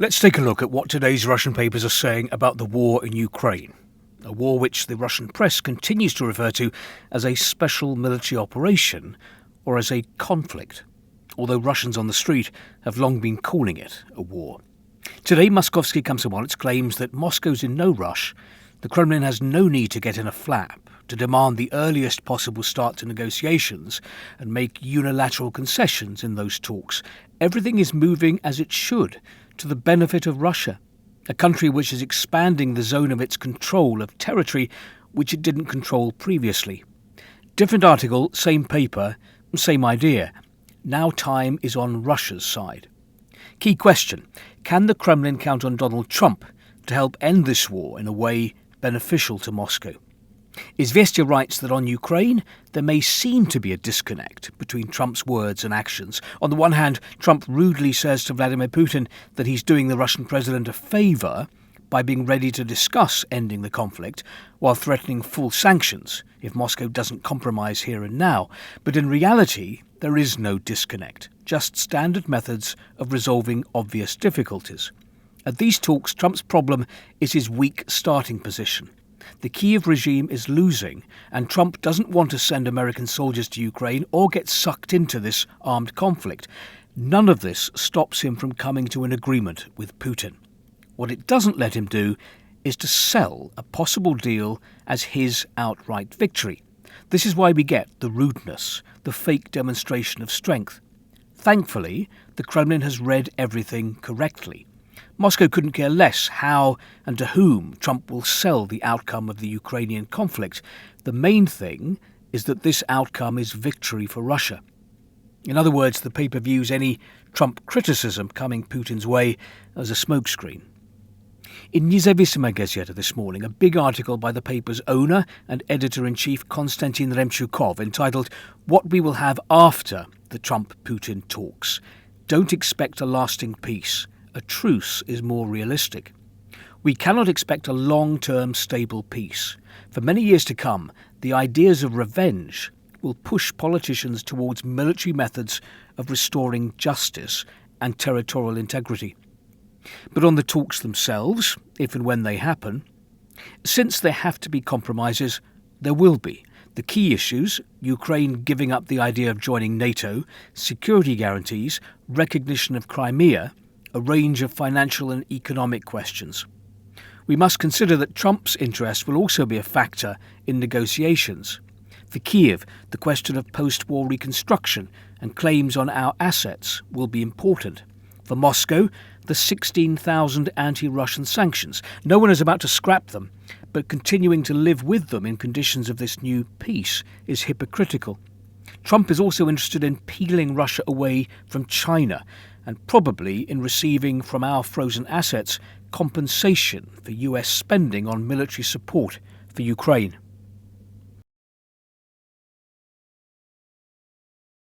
Let's take a look at what today's Russian papers are saying about the war in Ukraine, a war which the Russian press continues to refer to as a special military operation or as a conflict, although Russians on the street have long been calling it a war. Today, Moskovsky Komsomolets claims that Moscow's in no rush, the Kremlin has no need to get in a flap to demand the earliest possible start to negotiations and make unilateral concessions in those talks. Everything is moving as it should, to the benefit of Russia, a country which is expanding the zone of its control of territory which it didn't control previously. Different article, same paper, same idea. Now time is on Russia's side. Key question: can the Kremlin count on Donald Trump to help end this war in a way beneficial to Moscow? Izvestia writes that on Ukraine, there may seem to be a disconnect between Trump's words and actions. On the one hand, Trump rudely says to Vladimir Putin that he's doing the Russian president a favour by being ready to discuss ending the conflict, while threatening full sanctions if Moscow doesn't compromise here and now. But in reality, there is no disconnect, just standard methods of resolving obvious difficulties. At these talks, Trump's problem is his weak starting position. The Kyiv regime is losing, and Trump doesn't want to send American soldiers to Ukraine or get sucked into this armed conflict. None of this stops him from coming to an agreement with Putin. What it doesn't let him do is to sell a possible deal as his outright victory. This is why we get the rudeness, the fake demonstration of strength. Thankfully, the Kremlin has read everything correctly. Moscow couldn't care less how and to whom Trump will sell the outcome of the Ukrainian conflict. The main thing is that this outcome is victory for Russia. In other words, the paper views any Trump criticism coming Putin's way as a smokescreen. In Nezavisima Gazeta this morning, a big article by the paper's owner and editor-in-chief Konstantin Remchukov entitled "What We Will Have After the Trump-Putin Talks. Don't expect a lasting peace. A truce is more realistic. We cannot expect a long-term stable peace. For many years to come, the ideas of revenge will push politicians towards military methods of restoring justice and territorial integrity. But on the talks themselves, if and when they happen, since there have to be compromises, there will be. The key issues: Ukraine giving up the idea of joining NATO, security guarantees, recognition of Crimea, a range of financial and economic questions. We must consider that Trump's interest will also be a factor in negotiations. For Kyiv, the question of post-war reconstruction and claims on our assets will be important. For Moscow, the 16,000 anti-Russian sanctions. No one is about to scrap them, but continuing to live with them in conditions of this new peace is hypocritical. Trump is also interested in peeling Russia away from China and probably in receiving from our frozen assets compensation for US spending on military support for Ukraine.